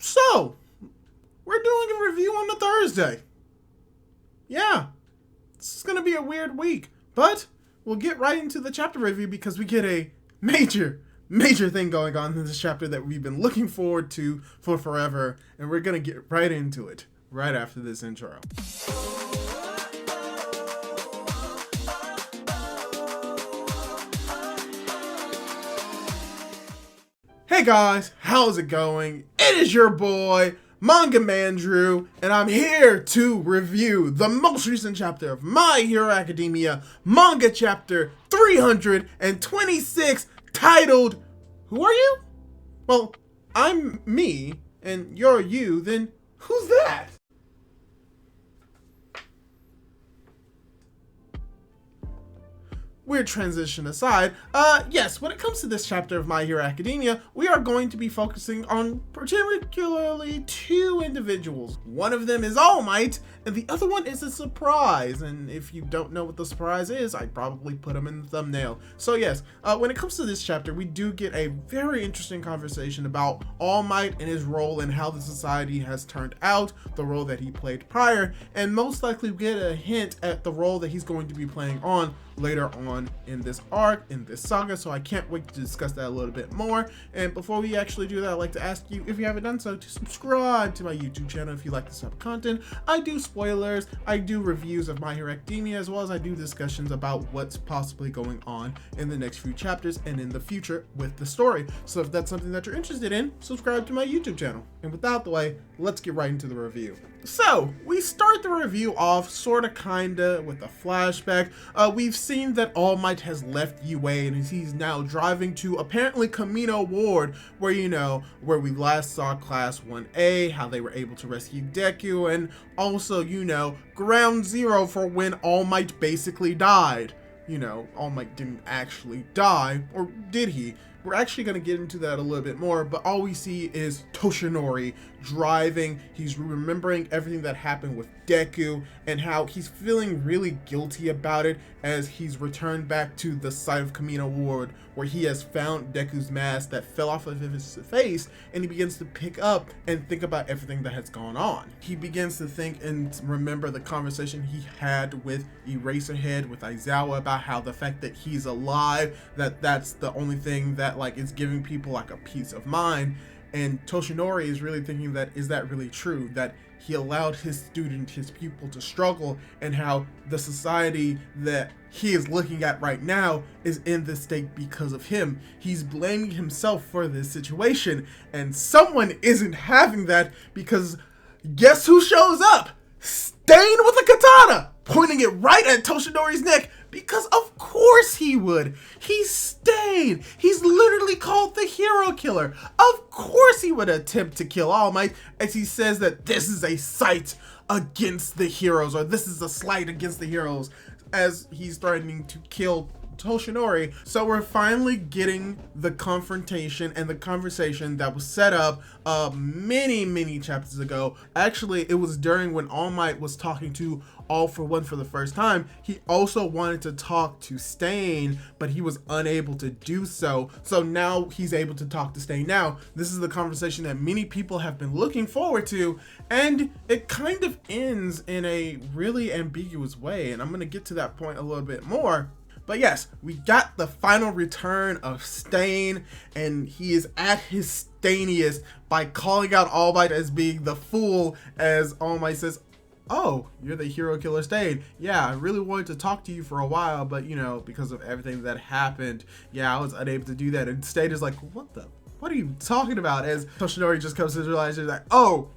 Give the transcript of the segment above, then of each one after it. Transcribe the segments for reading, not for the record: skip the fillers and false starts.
So, we're doing a review on the Thursday. Yeah, this is going to be a weird week, but we'll get right into the chapter review because we get a major thing going on in this chapter that we've been looking forward to for forever, and we're going to get right into it right after this intro. Hey guys, how's it going? It is your boy, Manga Mandrew, and I'm here to review the most recent chapter of My Hero Academia, manga chapter 326, titled, Who Are You? Well, I'm me, and you're you, then who's that? Weird transition aside, yes, when it comes to this chapter of My Hero Academia, we are going to be focusing on particularly two individuals. One of them is All Might, and the other one is a surprise, and if you don't know what the surprise is, I probably put him in the thumbnail. So yes, when it comes to this chapter, we do get a very interesting conversation about All Might and his role and how the society has turned out, the role that he played prior, and most likely we get a hint at the role that he's going to be playing on later on in this arc, in this saga, so I can't wait to discuss that a little bit more. And before we actually do that, I'd like to ask you, if you haven't done so, to subscribe to my YouTube channel if you like this type of content. I do spoilers, I do reviews of My Hero Academia, as well as I do discussions about what's possibly going on in the next few chapters and in the future with the story. So if that's something that you're interested in, subscribe to my YouTube channel. And with that out the way, let's get right into the review. So, we start the review off sorta kinda with a flashback. We've seen that All Might has left UA and he's now driving to apparently Camino Ward, where, where we last saw Class 1A, how they were able to rescue Deku, and also, ground zero for when All Might basically died. All Might didn't actually die, or did he? We're actually going to get into that a little bit more, but all we see is Toshinori driving. He's remembering everything that happened with Deku and how he's feeling really guilty about it as he's returned back to the site of Camino Ward, where he has found Deku's mask that fell off of his face, and he begins to pick up and think about everything that has gone on. He begins to think and remember the conversation he had with Eraserhead, with Aizawa, about how the fact that he's alive, that's the only thing that is giving people a peace of mind. And Toshinori is really thinking that, is that really true? That he allowed his student, his pupil, to struggle, and how the society that he is looking at right now is in this state because of him. He's blaming himself for this situation, and someone isn't having that, because guess who shows up? Stain with a katana, pointing it right at Toshinori's neck, because of course he would. He's Stain. He's literally called the hero killer. Of course he would attempt to kill All Might, as he says that this is a slight against the heroes, or this is a slight against the heroes, as he's threatening to kill Toshinori. So we're finally getting the confrontation and the conversation that was set up many chapters ago. Actually, it was during when All Might was talking to All For One for the first time. He also wanted to talk to Stain, but he was unable to do so. So now he's able to talk to Stain now. This is the conversation that many people have been looking forward to, and it kind of ends in a really ambiguous way, and I'm going to get to that point a little bit more. But yes, we got the final return of Stain, and he is at his Stainiest by calling out All Might as being the fool, as All Might says, "Oh, you're the hero killer Stain. Yeah, I really wanted to talk to you for a while, but because of everything that happened, yeah, I was unable to do that." And Stain is like, what are you talking about? As Toshinori just comes to realize, he's like, oh,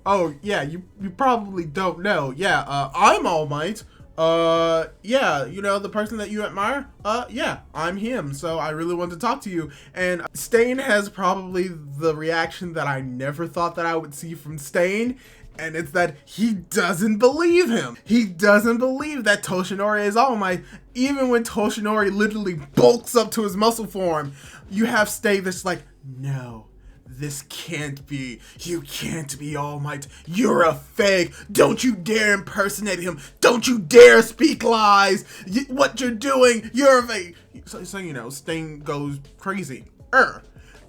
yeah, you probably don't know. Yeah, I'm All Might. Yeah, the person that you admire, yeah, I'm him, so I really want to talk to you. And Stain has probably the reaction that I never thought that I would see from Stain, and it's that he doesn't believe him. He doesn't believe that Toshinori is All Might, even when Toshinori literally bulks up to his muscle form. You have Stain that's like, no, this can't be. You can't be All Might. You're a fake. Don't you dare impersonate him. Don't you dare speak lies. What you're doing, you're a fake. So Stain goes crazy.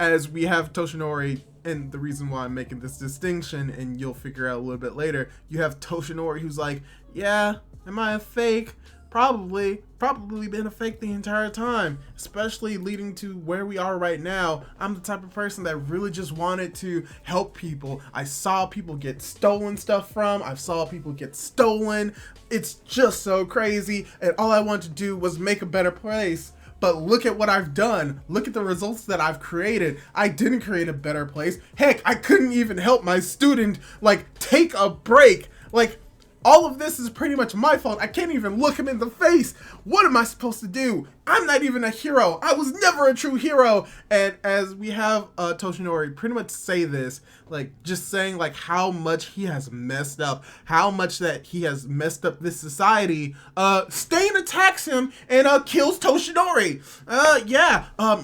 As we have Toshinori and the reason why I'm making this distinction, and you'll figure out a little bit later, you have Toshinori who's like, yeah, am I a fake? Probably been a fake the entire time, especially leading to where we are right now. I'm the type of person that really just wanted to help people. I saw people get stolen stuff from, I saw people get stolen. It's just so crazy, and all I wanted to do was make a better place. But look at what I've done. Look at the results that I've created. I didn't create a better place. Heck, I couldn't even help my student, like, take a break. Like, all of this is pretty much my fault. I can't even look him in the face. What am I supposed to do? I'm not even a hero. I was never a true hero. And as we have Toshinori pretty much say this, like just saying like how much he has messed up, how much that he has messed up this society, Stain attacks him and kills Toshinori.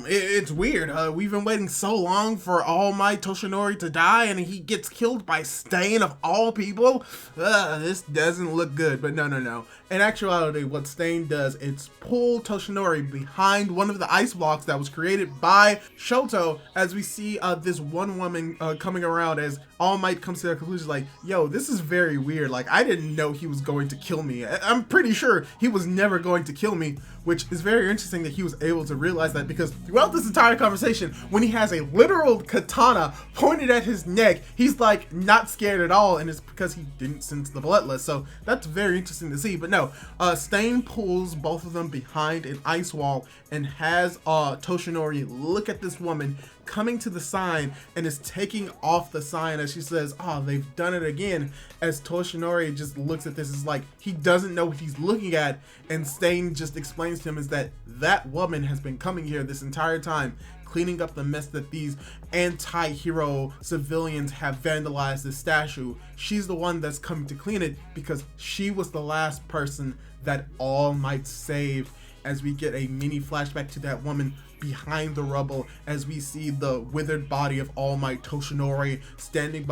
It's weird. We've been waiting so long for All Might Toshinori to die, and he gets killed by Stain of all people. This doesn't look good, but no. In actuality, what Stain does, it's pull Toshinori behind one of the ice blocks that was created by Shoto, as we see this one woman coming around as All Might comes to the conclusion like, yo, this is very weird. Like, I didn't know he was going to kill me. I'm pretty sure he was never going to kill me, which is very interesting that he was able to realize that, because throughout this entire conversation, when he has a literal katana pointed at his neck, he's like not scared at all, and it's because he didn't sense the bloodlust. So that's very interesting to see. But no, Stain pulls both of them behind an ice wall and has Toshinori look at this woman coming to the sign and is taking off the sign as she says, oh, they've done it again. As Toshinori just looks at this, is like he doesn't know what he's looking at, and Stain just explains to him is that woman has been coming here this entire time, cleaning up the mess that these anti-hero civilians have vandalized the statue. She's the one that's coming to clean it because she was the last person that All Might saved. As we get a mini flashback to that woman behind the rubble, as we see the withered body of All Might Toshinori standing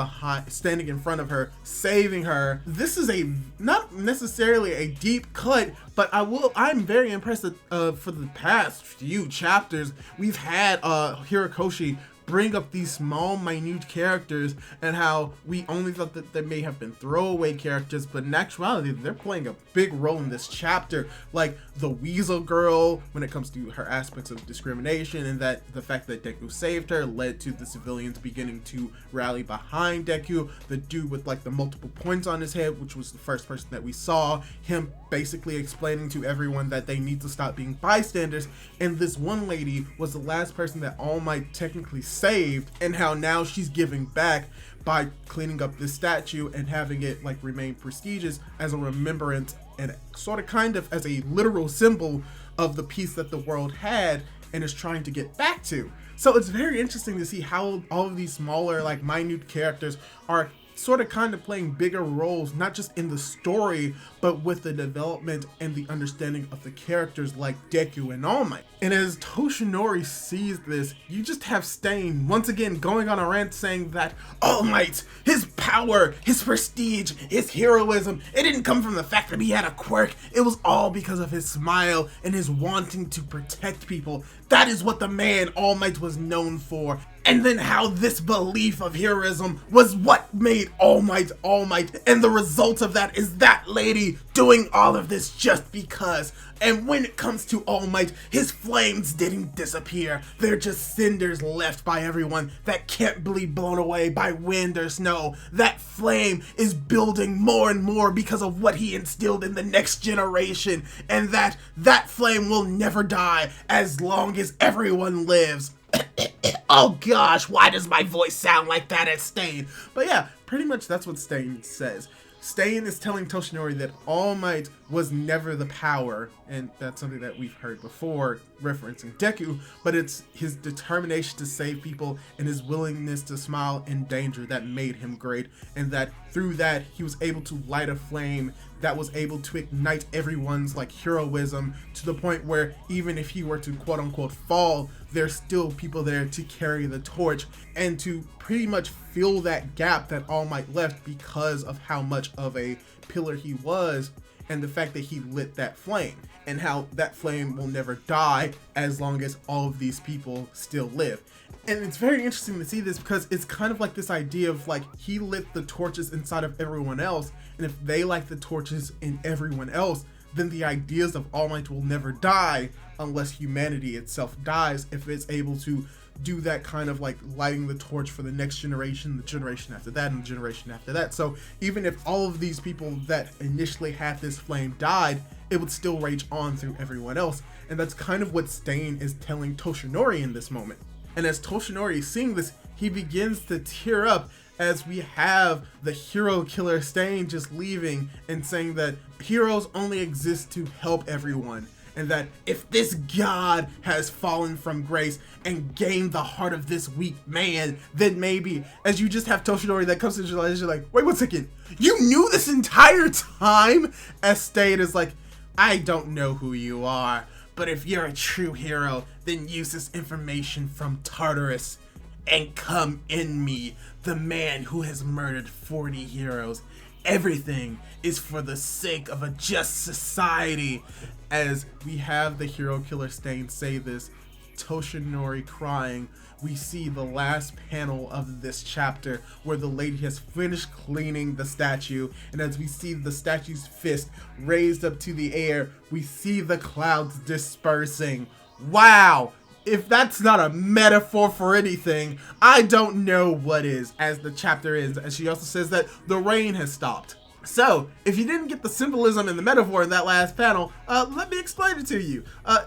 in front of her, saving her. This is not necessarily a deep cut, but I'm very impressed that for the past few chapters we've had Hirokoshi bring up these small, minute characters, and how we only thought that they may have been throwaway characters, but in actuality, they're playing a big role in this chapter. Like the Weasel Girl, when it comes to her aspects of discrimination, and that the fact that Deku saved her led to the civilians beginning to rally behind Deku. The dude with like the multiple points on his head, which was the first person that we saw, him basically explaining to everyone that they need to stop being bystanders. And this one lady was the last person that All Might technically saved, and how now she's giving back by cleaning up this statue and having it like remain prestigious as a remembrance, and sort of kind of as a literal symbol of the peace that the world had and is trying to get back to. So it's very interesting to see how all of these smaller, like minute characters are sort of kind of playing bigger roles, not just in the story, but with the development and the understanding of the characters like Deku and All Might. And as Toshinori sees this, you just have Stain once again going on a rant saying that All Might, his power, his prestige, his heroism, it didn't come from the fact that he had a quirk. It was all because of his smile and his wanting to protect people. That is what the man All Might was known for. And then how this belief of heroism was what made All Might, and the result of that is that lady doing all of this just because. And when it comes to All Might, his flames didn't disappear. They're just cinders left by everyone that can't be blown away by wind or snow. That flame is building more and more because of what he instilled in the next generation, and that flame will never die as long as everyone lives. Oh gosh, why does my voice sound like that at Stain? But yeah, pretty much that's what Stain says. Stain is telling Toshinori that All Might was never the power, and that's something that we've heard before referencing Deku, but it's his determination to save people and his willingness to smile in danger that made him great, and that through that he was able to light a flame that was able to ignite everyone's like heroism to the point where even if he were to quote unquote fall, there's still people there to carry the torch and to pretty much fill that gap that All Might left because of how much of a pillar he was. and the fact that he lit that flame, and how that flame will never die as long as all of these people still live. And it's very interesting to see this because it's kind of like this idea of like he lit the torches inside of everyone else, and if they light the torches in everyone else, then the ideas of All Might will never die unless humanity itself dies, if it's able to do that kind of like lighting the torch for the next generation, the generation after that, and the generation after that. So even if all of these people that initially had this flame died, it would still rage on through everyone else. And that's kind of what Stain is telling Toshinori in this moment. And as Toshinori is seeing this, he begins to tear up as we have the hero killer Stain just leaving and saying that heroes only exist to help everyone. And that if this god has fallen from grace and gained the heart of this weak man, then maybe, as you just have Toshinori that comes to your life, you're like, wait 1 second, you knew this entire time? As Stain is like, I don't know who you are, but if you're a true hero, then use this information from Tartarus and come in me, the man who has murdered 40 heroes. Everything is for the sake of a just society. As we have the hero killer Stain say this, Toshinori crying, we see the last panel of this chapter where the lady has finished cleaning the statue, and as we see the statue's fist raised up to the air, we see the clouds dispersing. Wow! If that's not a metaphor for anything, I don't know what is, as the chapter ends. And she also says that the rain has stopped. So, if you didn't get the symbolism and the metaphor in that last panel, let me explain it to you.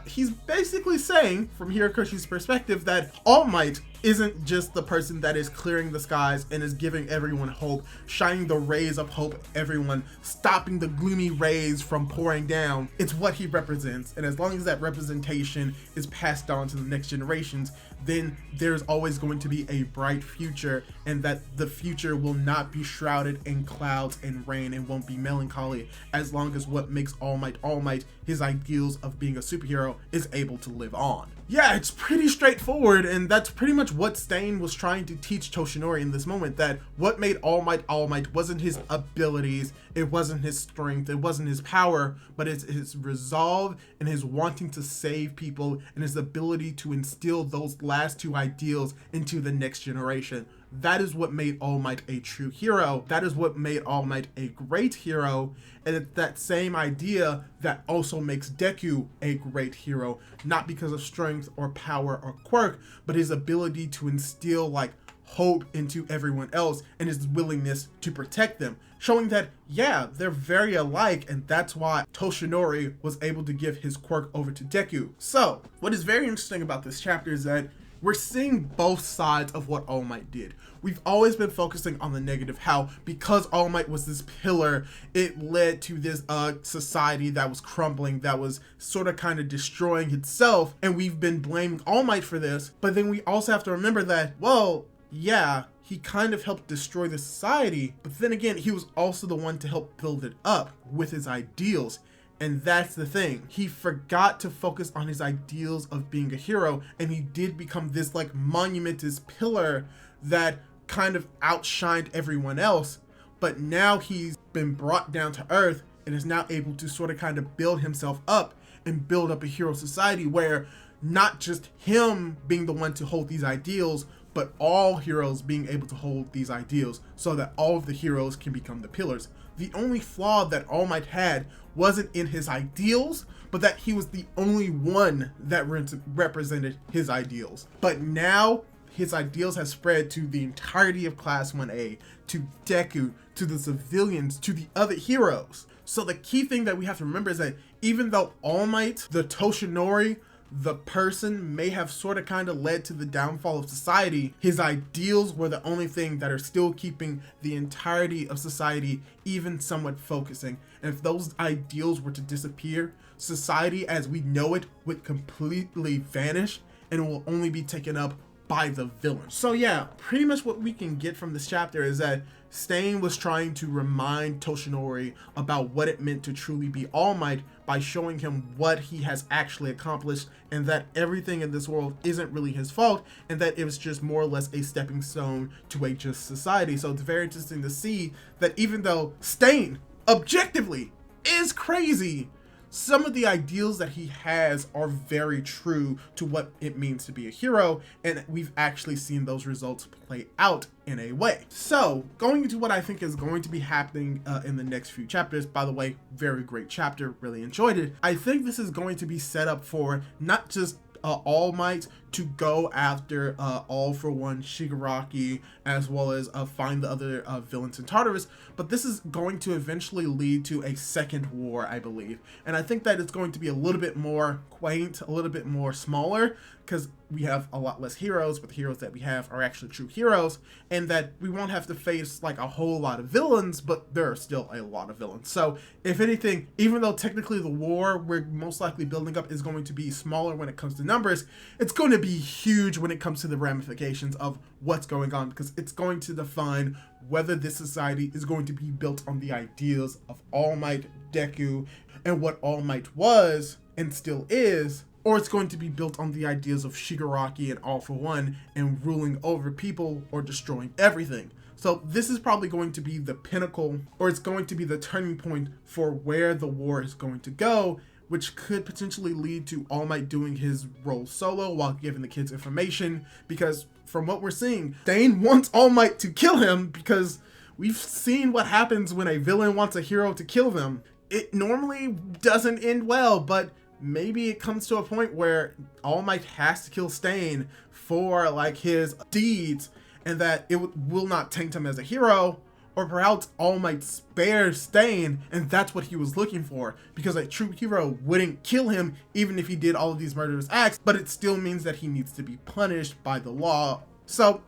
He's basically saying, from Hirokoshi's perspective, that All Might isn't just the person that is clearing the skies and is giving everyone hope, shining the rays of hope at everyone, stopping the gloomy rays from pouring down. It's what he represents, and as long as that representation is passed on to the next generations, then there's always going to be a bright future, and that the future will not be shrouded in clouds and rain and won't be melancholy, as long as what makes All Might, his ideals of being a superhero, is able to live on. Yeah, it's pretty straightforward, and that's pretty much what Stain was trying to teach Toshinori in this moment, that what made All Might wasn't his abilities, it wasn't his strength, it wasn't his power, but it's his resolve and his wanting to save people and his ability to instill those last two ideals into the next generation. That is what made All Might a true hero. That is what made All Might a great hero. And it's that same idea that also makes Deku a great hero, not because of strength or power or quirk, but his ability to instill like hope into everyone else and his willingness to protect them, showing that, yeah, they're very alike, and that's why Toshinori was able to give his quirk over to Deku. So, what is very interesting about this chapter is that we're seeing both sides of what All Might did. We've always been focusing on the negative, how because All Might was this pillar, it led to this society that was crumbling, that was sort of kind of destroying itself, and we've been blaming All Might for this. But then we also have to remember that, well, yeah, he kind of helped destroy the society, but then again, he was also the one to help build it up with his ideals. And that's the thing. He forgot to focus on his ideals of being a hero, and he did become this like monumentous pillar that kind of outshined everyone else. But now he's been brought down to earth and is now able to sort of kind of build himself up and build up a hero society where not just him being the one to hold these ideals, but all heroes being able to hold these ideals so that all of the heroes can become the pillars. The only flaw that All Might had wasn't in his ideals, but that he was the only one that represented his ideals. But now his ideals have spread to the entirety of Class 1A, to Deku, to the civilians, to the other heroes. So the key thing that we have to remember is that even though All Might, the Toshinori, the person may have sort of kind of led to the downfall of society, his ideals were the only thing that are still keeping the entirety of society even somewhat focusing. And if those ideals were to disappear, society as we know it would completely vanish and it will only be taken up by the villain. So yeah, pretty much what we can get from this chapter is that Stain was trying to remind Toshinori about what it meant to truly be All Might by showing him what he has actually accomplished, and that everything in this world isn't really his fault, and that it was just more or less a stepping stone to a just society. So it's very interesting to see that even though Stain objectively is crazy. Some of the ideals that he has are very true to what it means to be a hero, and we've actually seen those results play out in a way. So, going into what I think is going to be happening in the next few chapters, by the way, very great chapter, really enjoyed it. I think this is going to be set up for not just All Might to go after All For One, Shigaraki, as well as find the other villains in Tartarus, but this is going to eventually lead to a second war, I believe. And I think that it's going to be a little bit more quaint, a little bit more smaller, because we have a lot less heroes, but the heroes that we have are actually true heroes, and that we won't have to face like a whole lot of villains, but there are still a lot of villains. So if anything, even though technically the war we're most likely building up is going to be smaller when it comes to numbers, it's going to be huge when it comes to the ramifications of what's going on, because it's going to define whether this society is going to be built on the ideals of All Might, Deku, and what All Might was and still is, or it's going to be built on the ideas of Shigaraki and All For One and ruling over people or destroying everything. So this is probably going to be the pinnacle, or it's going to be the turning point for where the war is going to go, which could potentially lead to All Might doing his role solo while giving the kids information, because from what we're seeing, Stain wants All Might to kill him, because we've seen what happens when a villain wants a hero to kill them. It normally doesn't end well, but maybe it comes to a point where All Might has to kill Stain for like his deeds, and that it will not taint him as a hero. Or perhaps All Might spares Stain, and that's what he was looking for, because a true hero wouldn't kill him even if he did all of these murderous acts, but it still means that he needs to be punished by the law. So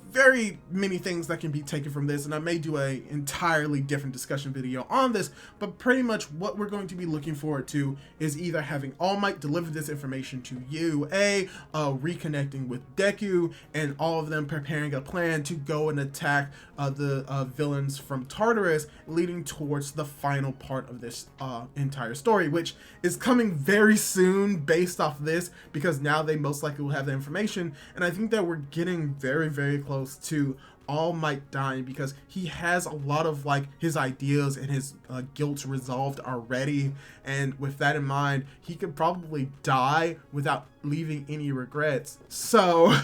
very many things that can be taken from this, and I may do a entirely different discussion video on this, but pretty much what we're going to be looking forward to is either having All Might deliver this information to UA, reconnecting with Deku, and all of them preparing a plan to go and attack the villains from Tartarus, leading towards the final part of this entire story, which is coming very soon based off this, because now they most likely will have the information, and I think that we're getting very, very close to All Might dying, because he has a lot of like his ideas and his guilt resolved already, and with that in mind, he could probably die without leaving any regrets. So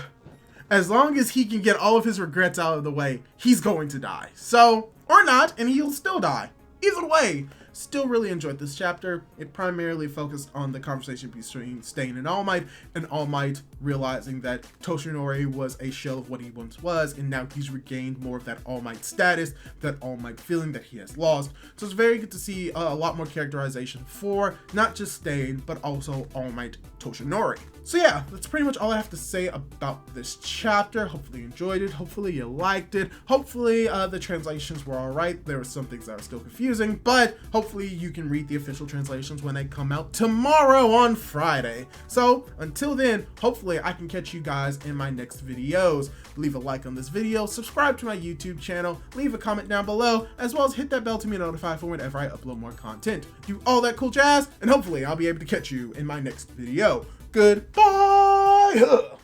as long as he can get all of his regrets out of the way, he's going to die. So, or not, and he'll still die. Either way, still really enjoyed this chapter. It primarily focused on the conversation between Stain and All Might realizing that Toshinori was a shell of what he once was, and now he's regained more of that All Might status, that All Might feeling that he has lost. So it's very good to see a lot more characterization for not just Stain, but also All Might Toshinori. So yeah, that's pretty much all I have to say about this chapter. Hopefully you enjoyed it. Hopefully you liked it. Hopefully the translations were alright. There were some things that are still confusing, but hopefully you can read the official translations when they come out tomorrow on Friday. So until then, hopefully I can catch you guys in my next videos. Leave a like on this video, subscribe to my YouTube channel, leave a comment down below, as well as hit that bell to be notified for whenever I upload more content. Do all that cool jazz, and hopefully I'll be able to catch you in my next video. Goodbye!